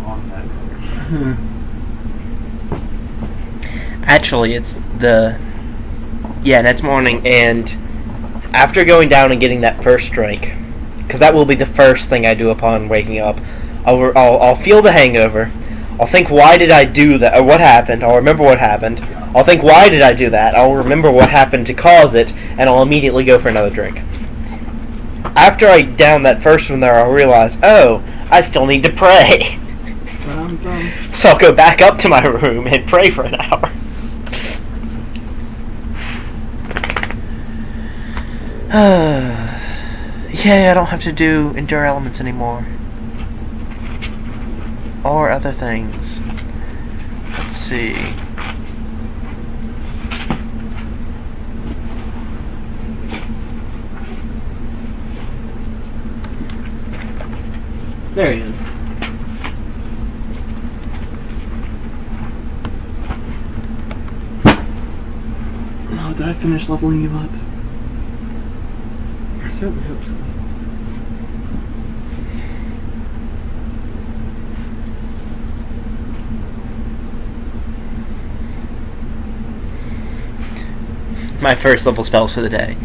on that. Actually, it's the... Yeah, next morning, and after going down and getting that first drink, because that will be the first thing I do upon waking up, I'll feel the hangover. I'll think, why did I do that? Or what happened? I'll remember what happened. I'll think, why did I do that? I'll remember what happened to cause it, and I'll immediately go for another drink. After I down that first one there, I'll realize, oh, I still need to pray. So I'll go back up to my room and pray for an hour. Yay, I don't have to do endure elements anymore. Or other things. Let's see. There he is. Oh, did I finish leveling you up? I certainly hope so. My first level spells for the day.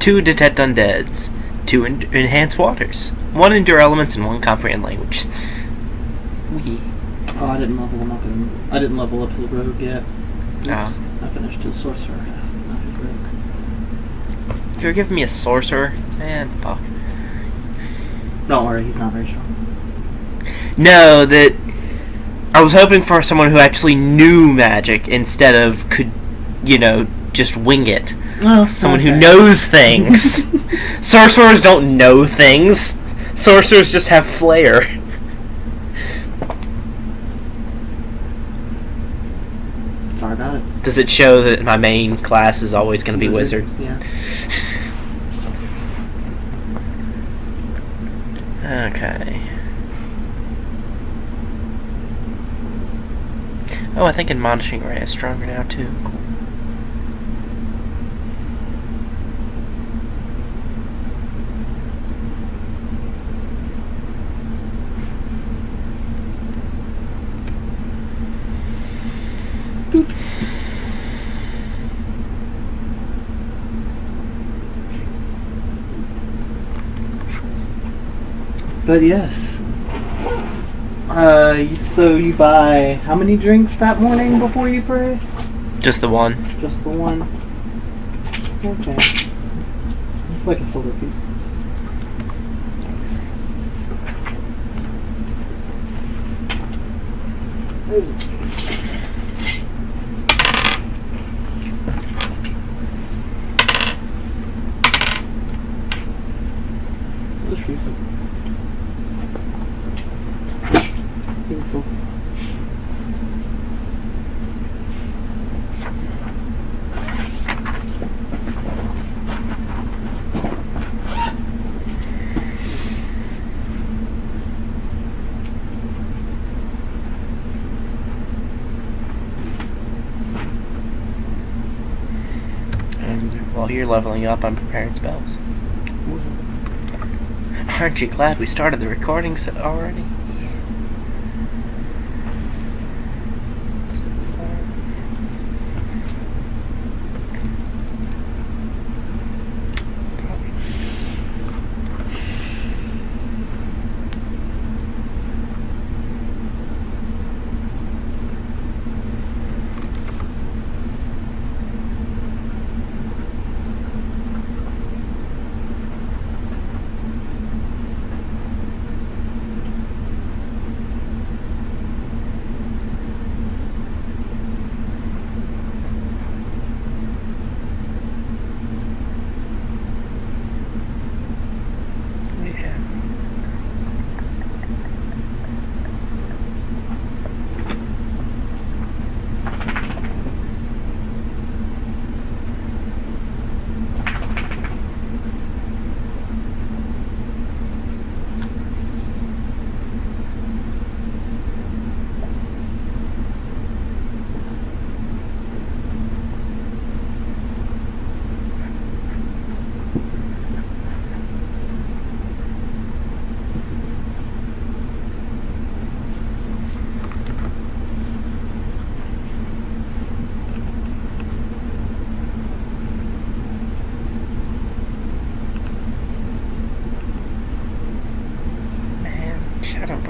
2 detect undeads, 2 enhance waters, 1 endure elements, and 1 comprehend language. Wee. Oh, I didn't level him up. I didn't level up his rogue yet. Oh. I finished his sorcerer half, not his rogue. You're giving me a sorcerer? Man, fuck. Don't worry, he's not very strong. No, that... I was hoping for someone who actually knew magic instead of could, you know, just wing it. Oh, someone okay. who knows things. Sorcerers don't know things. Sorcerers just have flair. Sorry about it. Does it show that my main class is always going to be wizard? Yeah. Okay. Oh, I think Admonishing Ray is stronger now, too. Cool. Boop. But yes. So you buy how many drinks that morning before you pray? Just the one. Just the one? Okay. It's like a silver piece. Let's use it. Beautiful. And while you're leveling up, I'm preparing spells. Aren't you glad we started the recordings already?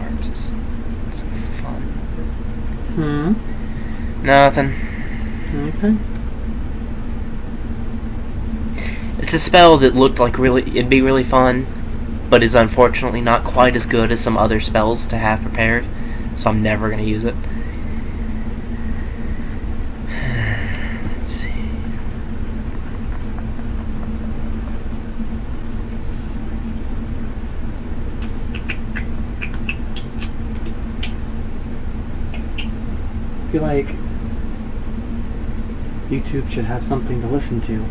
arms is so fun. Nothing. Okay. It's a spell that looked like it'd be really fun, but is unfortunately not quite as good as some other spells to have prepared, so I'm never going to use it. Let's see. I feel like YouTube should have something to listen to.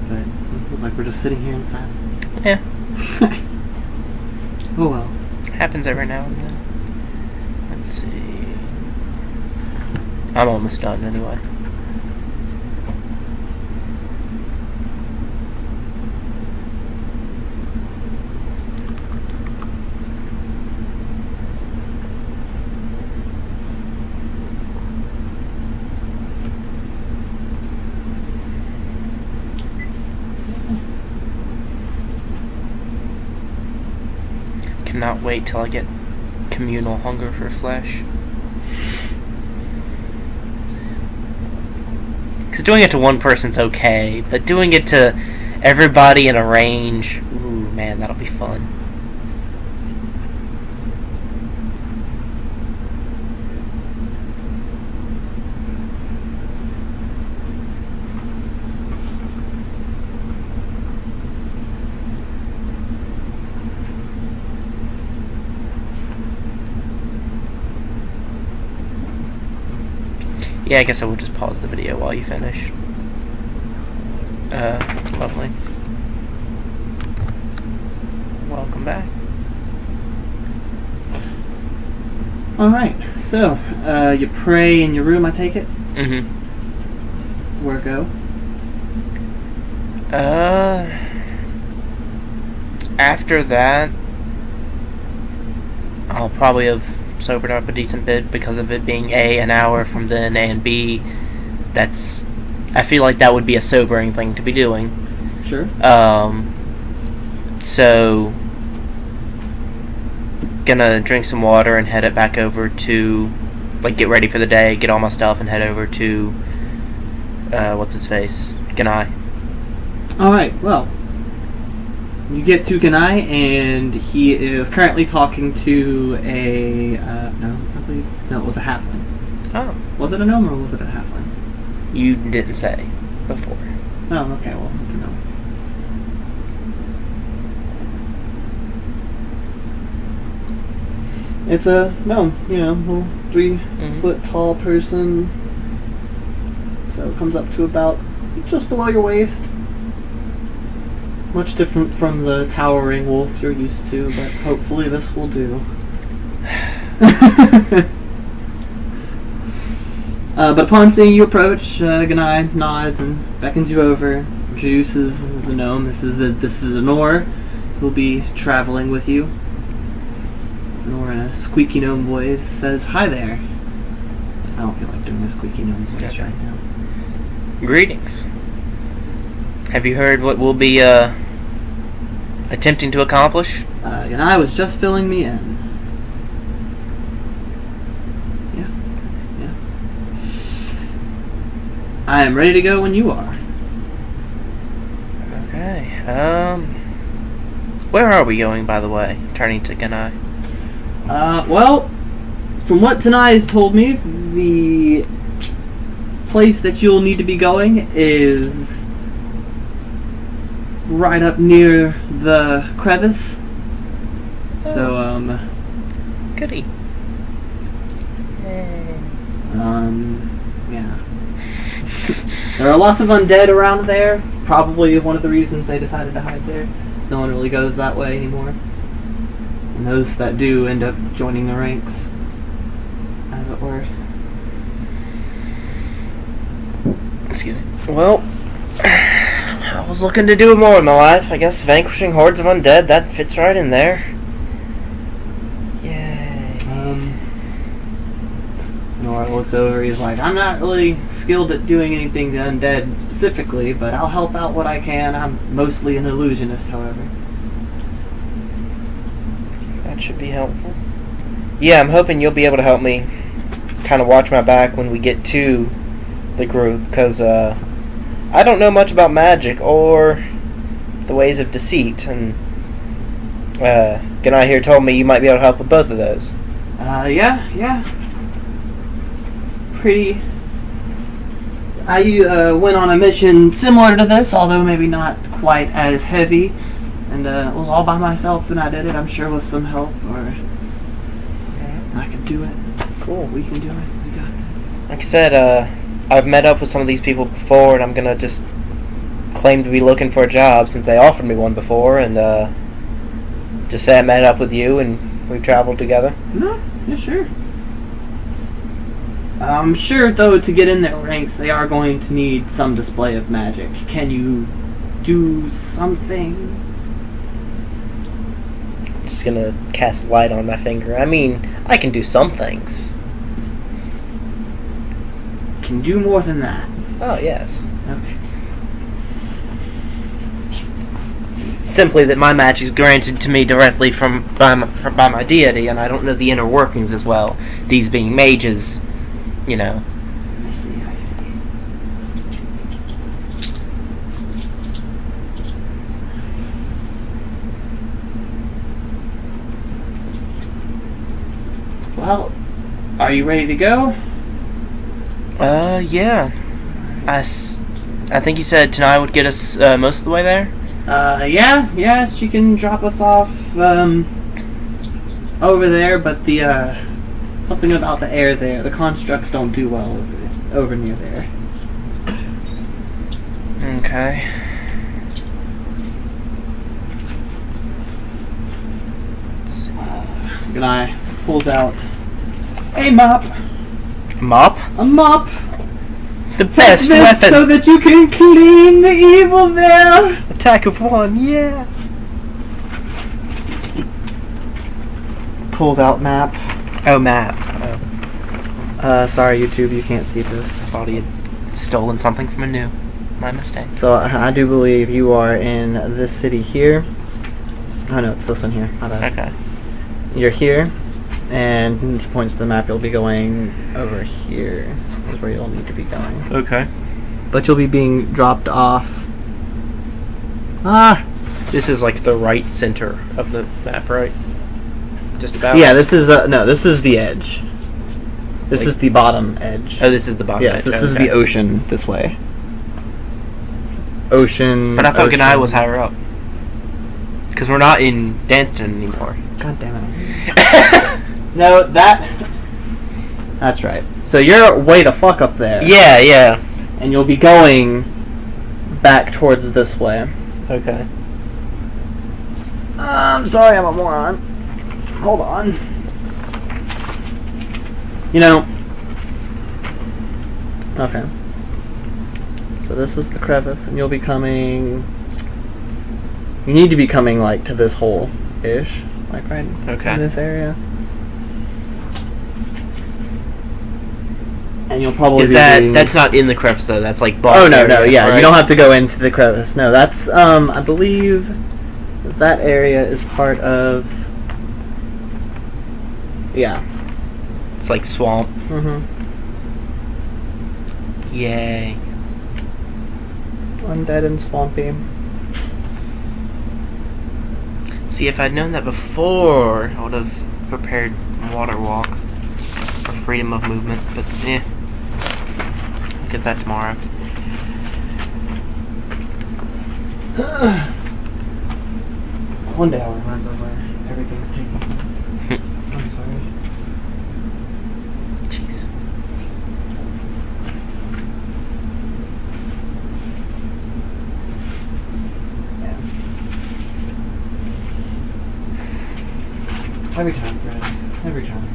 But it feels like we're just sitting here in silence. Yeah. Oh well. Happens every now and then. Let's see. I'm almost done anyway. Cannot wait till I get communal hunger for flesh. Because doing it to one person's okay, but doing it to everybody in a range, ooh man, that'll be fun. Yeah, I guess I will just pause the video while you finish. Lovely. Welcome back. Alright, so, you pray in your room, I take it? Mm-hmm. Where go? After that, I'll probably have sobered up a decent bit because of it being A, an hour from then, and B, I feel like that would be a sobering thing to be doing. Sure. So, gonna drink some water and head it back over to, like, get ready for the day, get all my stuff, and head over to, what's his face? Ganai. Alright, well, you get to Ganai, and he is currently talking to a, no, it was a halfling. Oh. Was it a gnome or was it a halfling? You didn't say before. Oh, okay, well, it's a gnome. It's a gnome, little 3-foot tall person. So it comes up to about just below your waist. Much different from the towering wolf you're used to, but hopefully this will do. But upon seeing you approach, Ganai nods and beckons you over, introduces the gnome. This is Anor, who'll be traveling with you. Anor, in a squeaky gnome voice, says, "Hi there." I don't feel like doing a squeaky gnome voice right now. Greetings. Have you heard what we'll be attempting to accomplish? Ganai was just filling me in. Yeah. I am ready to go when you are. Okay. Where are we going, by the way? Turning to Ganai. Well, from what Tanai has told me, the place that you'll need to be going is right up near the crevice. So, Goody. yeah. There are lots of undead around there. Probably one of the reasons they decided to hide there. No one really goes that way anymore. And those that do end up joining the ranks, as it were. Excuse me. Well, I was looking to do more in my life. I guess vanquishing hordes of undead, that fits right in there. Yay. Nora looks over, he's like, "I'm not really skilled at doing anything to undead specifically, but I'll help out what I can. I'm mostly an illusionist, however." Okay. That should be helpful. Yeah, I'm hoping you'll be able to help me kind of watch my back when we get to the group, because I don't know much about magic or the ways of deceit, and Ganai here told me you might be able to help with both of those. Yeah. Pretty. I went on a mission similar to this, although maybe not quite as heavy, and it was all by myself when I did it. I'm sure with some help, or I could do it. Cool. We can do it. We got this. Like I said, I've met up with some of these people before, and I'm gonna just claim to be looking for a job since they offered me one before, and just say I met up with you and we've traveled together. No, yeah, sure. I'm sure, though, to get in their ranks, they are going to need some display of magic. Can you do something? Just gonna cast light on my finger. I mean, I can do some things. Can do more than that. Oh, yes. Okay. Simply that my magic is granted to me directly by my deity, and I don't know the inner workings as well. These being mages, you know. I see. Well, are you ready to go? Yeah. I think you said tonight would get us most of the way there? Yeah, she can drop us off, over there, but the, something about the air there, the constructs don't do well over near there. Okay. Ganai pulls out a mop. Mop? A mop! The best Take this weapon! so that you can clean the evil there! Attack of one, yeah! Pulls out map. Oh, map. Sorry YouTube, you can't see this. Thought he had stolen something from Anu. My mistake. So I do believe you are in this city here. Oh no, it's this one here. My bad. Okay. You're here, and he points to the map. You'll be going over here. Is where you'll need to be going. Okay. But you'll be being dropped off. This is like the right center of the map, right? Just about? Yeah, this is no, this is the edge. This Like- is the bottom edge. Oh, this is the bottom Yes, edge. this is Okay. the ocean this way. Ocean. But I thought ocean. Ganai was higher up. Because we're not in Danton anymore. God damn it. No, that's right. So you're way the fuck up there. Yeah. And you'll be going back towards this way. Okay. I'm sorry, I'm a moron. Hold on. You know. Okay. So this is the crevice, and you'll be coming. You need to be coming like to this hole-ish, like right in this area. And you'll probably Is be that's not in the crevice though? That's like bottom Oh no, area, yeah, right? you don't have to go into the crevice. No, that's I believe that area is part of. Yeah. It's like swamp. Mhm. Yay. Undead and swampy. See, if I'd known that before, I would have prepared water walk for freedom of movement. But I'll get that tomorrow. One day I'll remember where everything's taking place. I'm sorry. Jeez. Every time, Fred. Every time.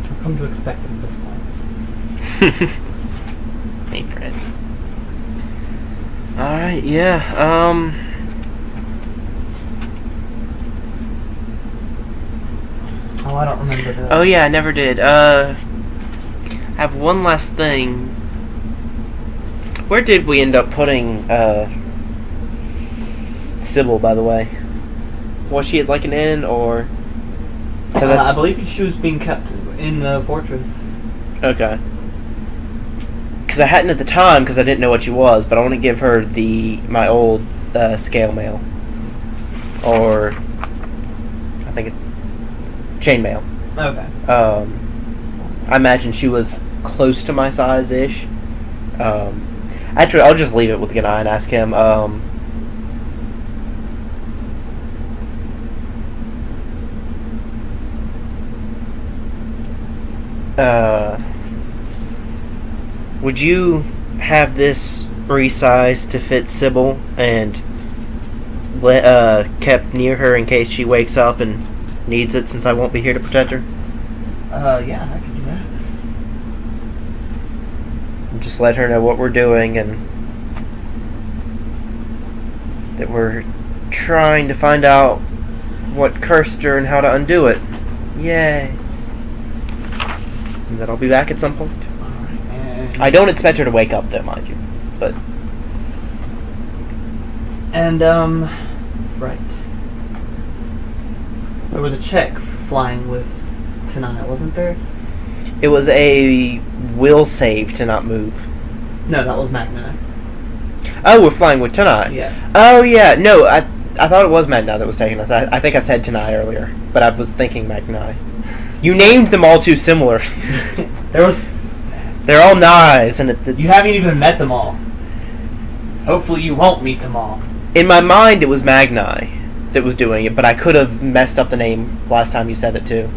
I've come to expect it at this point. Hey, Fred. Alright, yeah, Oh, I don't remember that. Oh yeah, I never did. I have one last thing. Where did we end up putting, Sybil, by the way? Was she at like an inn or? I believe she was being kept in the fortress. Okay. Because I hadn't at the time because I didn't know what she was, but I want to give her my old scale mail, or I think chainmail. Okay. I imagine she was close to my size-ish. Actually, I'll just leave it with Ganai and ask him. Would you have this resized to fit Sybil and kept near her in case she wakes up and needs it, since I won't be here to protect her? Yeah, I can do that. Just let her know what we're doing and that we're trying to find out what cursed her and how to undo it. Yay. And that I'll be back at some point. Alright, I don't expect her to wake up though, mind you. But and right. There was a check flying with tonight, wasn't there? it was a will save to not move. No, that was Magna. Oh, we're flying with Tanai. Yes. Oh yeah, no, I thought it was Magna that was taking us. I think I said Tanai earlier, but I was thinking Magna. You named them all too similar. They're all Nais, and it's, you haven't even met them all. Hopefully you won't meet them all. in my mind it was Magni that was doing it, but I could have messed up the name last time you said it too.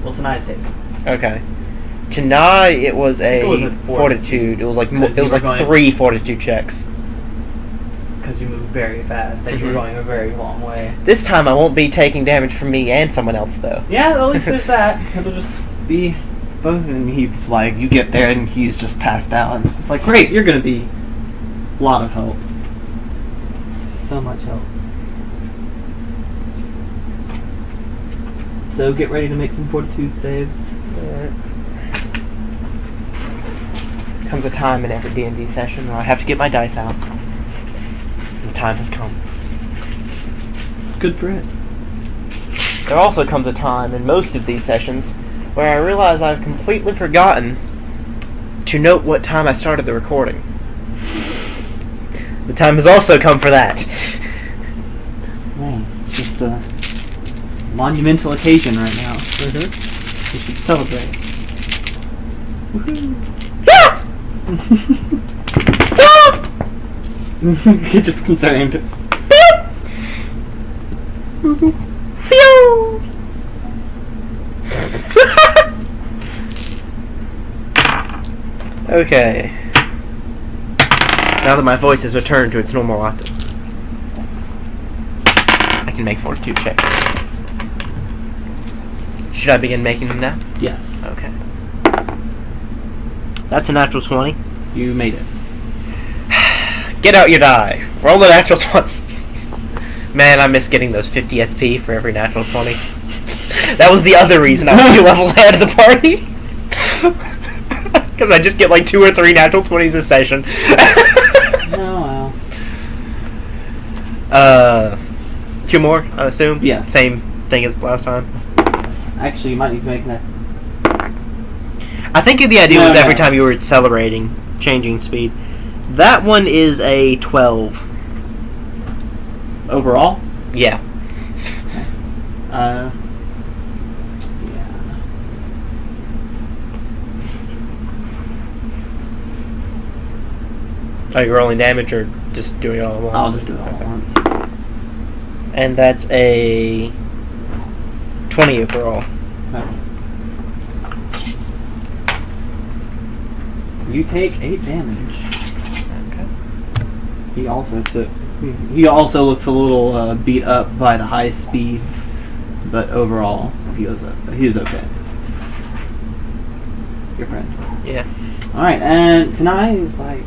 Well, tonight's day. Okay. Tonight it was it was a a fortitude. It was like going- 3 fortitude checks. Because you moved very fast and you were going a very long way. This time I won't be taking damage from me and someone else though. Yeah, at least there's that. It'll just be both, and he's like, you get there and he's just passed out. And it's just like, great, you're gonna be a lot of help. So much help. So get ready to make some fortitude saves. Alright. Comes a time in every D&D session where I have to get my dice out. The time has come. Good for it. There also comes a time in most of these sessions where I realize I've completely forgotten to note what time I started the recording. The time has also come for that. Man, it's just a monumental occasion right now. We should celebrate. Woohoo! Gidget's concerned. Okay. Now that my voice has returned to its normal octave, I can make fortitude checks. Should I begin making them now? Yes. Okay. That's a natural 20. You made it. Get out your die. Roll a natural 20. Man, I miss getting those 50 XP for every natural 20. That was the other reason I was 2 levels ahead of the party. Because I just get like 2 or 3 natural 20s a session. Oh, wow. 2 more, I assume? Yes. Same thing as last time? Actually, you might need to make that. I think the idea was every No. time you were accelerating, changing speed. That one is a 12. Overall? Yeah. Yeah. Are you rolling damage or just doing it all at once? I'll just do it all at once. And that's a 20 overall. Okay. You take 8 damage. Okay. He also looks a little beat up by the high speeds, but overall he is okay. Your friend. Yeah. All right, and tonight is like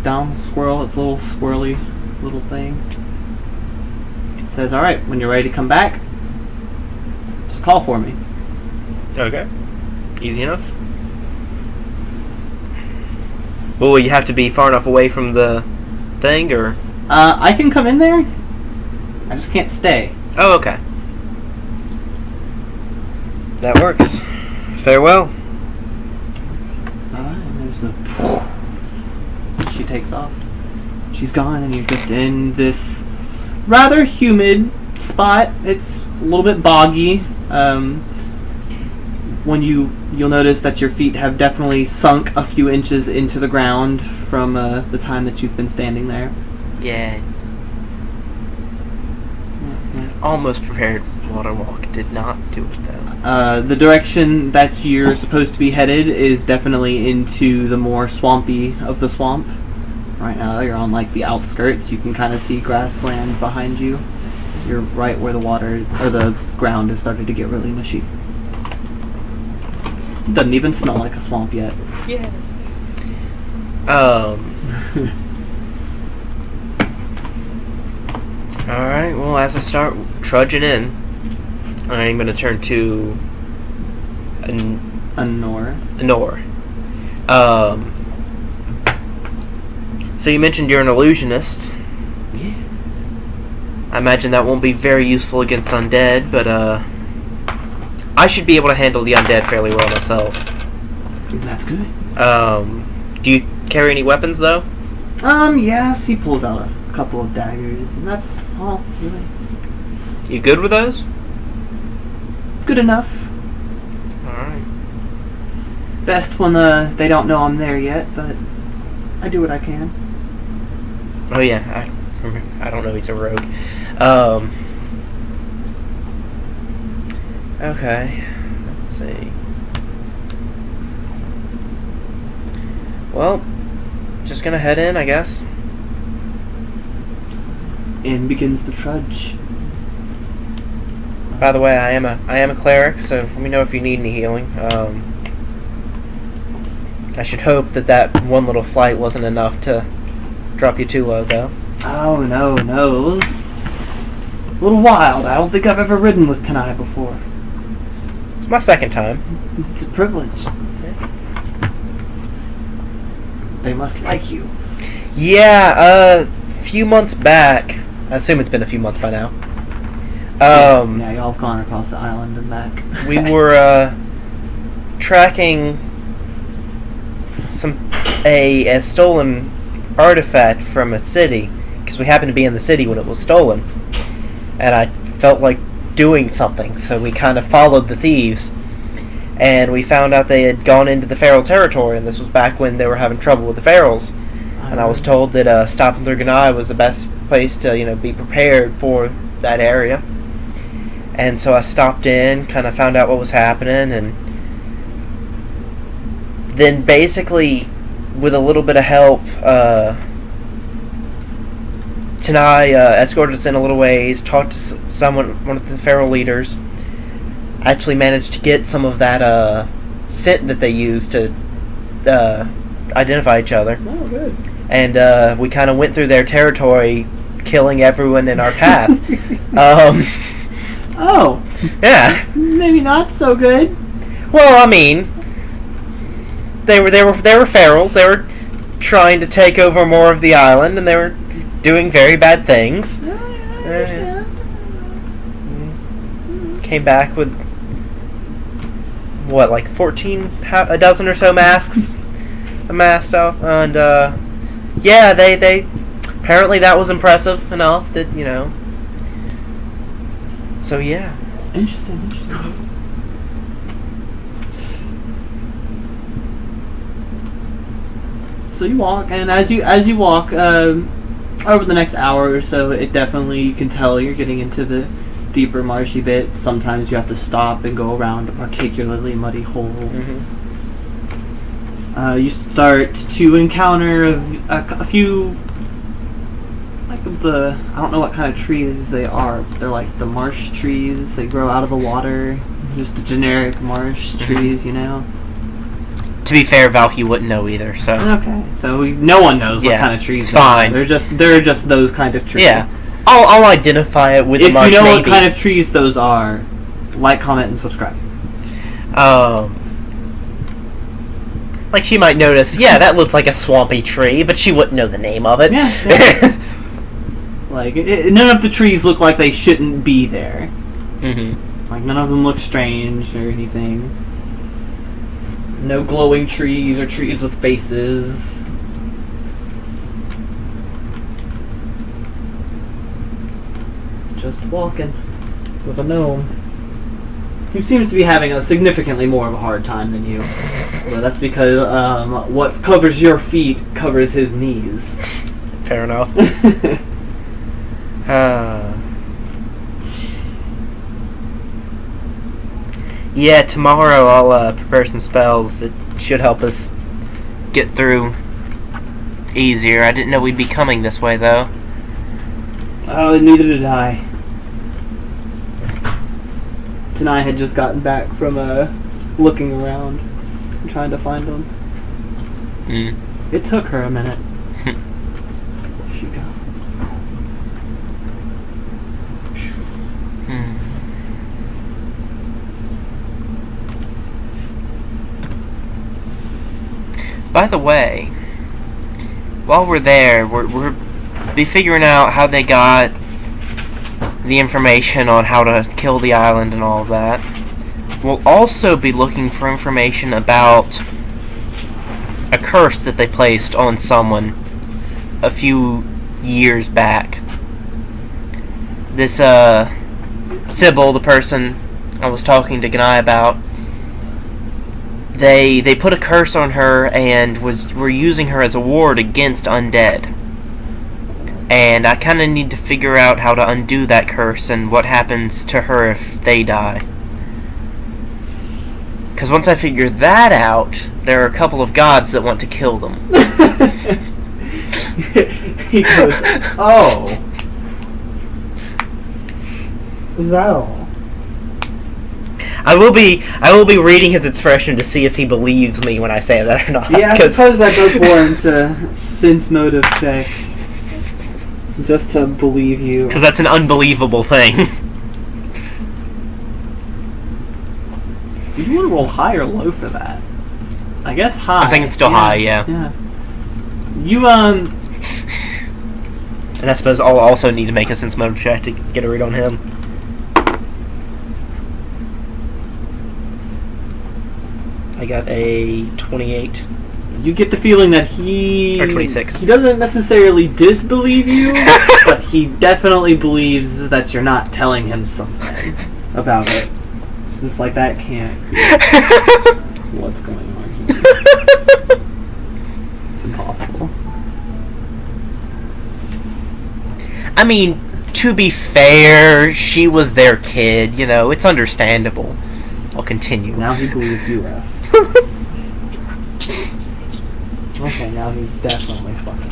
down squirrel. It's a little squirrely little thing. It says, "All right, when you're ready to come back, just call for me." Okay. Easy enough. Well, will you have to be far enough away from the thing, or? I can come in there. I just can't stay. Oh, okay. That works. Farewell. Alright, and there's the... She takes off. She's gone, and you're just in this rather humid spot. It's a little bit boggy. When you'll notice that your feet have definitely sunk a few inches into the ground from the time that you've been standing there. Yeah. Almost prepared water walk. Did not do it though. The direction that you're supposed to be headed is definitely into the more swampy of the swamp. Right now you're on like the outskirts. You can kind of see grassland behind you. You're right where the water or the ground has started to get really mushy. Doesn't even smell like a swamp yet. Yeah. Alright, well, as I start trudging in, I'm going to turn to Nor. So you mentioned you're an illusionist. Yeah. I imagine that won't be very useful against undead, but I should be able to handle the undead fairly well myself. That's good. Do you carry any weapons, though? Yes, he pulls out a couple of daggers, and that's all, really. You good with those? Good enough. Alright. Best when they don't know I'm there yet, but I do what I can. Oh yeah, I don't know he's a rogue. Okay, let's see. Well, just gonna head in, I guess. In begins the trudge. By the way, I am a cleric, so let me know if you need any healing. I should hope that one little flight wasn't enough to drop you too low, though. Oh, no. It was a little wild. I don't think I've ever ridden with Tanai before. It's my second time. It's a privilege. They must like you. Yeah, a few months back. I assume it's been a few months by now. Yeah, y'all have gone across the island and back. We were tracking a stolen artifact from a city, because we happened to be in the city when it was stolen, and I felt like doing something, so we kind of followed the thieves, and we found out they had gone into the feral territory, and this was back when they were having trouble with the ferals, and I was told that stopping through Ganai was the best place to, be prepared for that area. And so I stopped in, kind of found out what was happening, and then basically, with a little bit of help, Tanai escorted us in a little ways, talked to one of the feral leaders, actually managed to get some of that scent that they use to identify each other. Oh, good. And we kind of went through their territory, killing everyone in our path. Oh. Yeah. Maybe not so good. Well, I mean, they were ferals. They were trying to take over more of the island, and they were doing very bad things. Came back with what, like a dozen or so masks amassed up, and yeah, they apparently that was impressive enough that So yeah. Interesting. So you walk, and as you walk over the next hour or so, it definitely, you can tell you're getting into the deeper marshy bits. Sometimes you have to stop and go around a particularly muddy hole. You start to encounter a few, like, I don't know what kind of trees they are. They're like the marsh trees. They grow out of the water. Just the generic marsh trees, To be fair, Valky wouldn't know either. So okay, so no one knows what kind of trees. It's fine. They're just those kind of trees. Yeah, I'll identify it with the marsh. If you know maybe. what kind of trees those are, like, comment, and subscribe. Like, she might notice, yeah, that looks like a swampy tree, but she wouldn't know the name of it. Yeah. Like, none of the trees look like they shouldn't be there. Mm-hmm. Like, none of them look strange or anything. No glowing trees or trees with faces. Just walking with a gnome who seems to be having a significantly more of a hard time than you. But that's because what covers your feet covers his knees. Fair enough. Yeah, tomorrow I'll prepare some spells that should help us get through easier. I didn't know we'd be coming this way, though. Oh, neither did I. Tanai had just gotten back from looking around and trying to find them. It took her a minute. She got. By the way, while we're there, we're be figuring out how they got the information on how to kill the island and all of that. We'll also be looking for information about a curse that they placed on someone a few years back. This Sybil, the person I was talking to Ganai about, they put a curse on her and were using her as a ward against undead. And I kind of need to figure out how to undo that curse and what happens to her if they die. Because once I figure that out, there are a couple of gods that want to kill them. He goes, oh. Is that all? I will be reading his expression to see if he believes me when I say that or not. Yeah, I suppose that does warrant a sense motive check. Just to believe you. Because that's an unbelievable thing. Do you want to roll high or low for that? I guess high. I'm thinking still high, yeah. Yeah. You, And I suppose I'll also need to make a sense motive check to get a read on him. I got a 28. You get the feeling that he... Or 26. He doesn't necessarily disbelieve you, but he definitely believes that you're not telling him something about it. It's just like, that can't be what's going on here. It's impossible. I mean, to be fair, she was their kid, you know, it's understandable. I'll continue. Now he believes you less. Okay, now he's definitely fucking.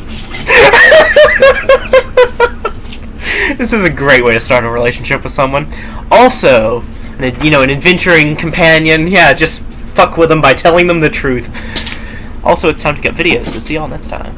This is a great way to start a relationship with someone. Also, an adventuring companion. Yeah, just fuck with them by telling them the truth. Also, it's time to get videos, so see y'all next time.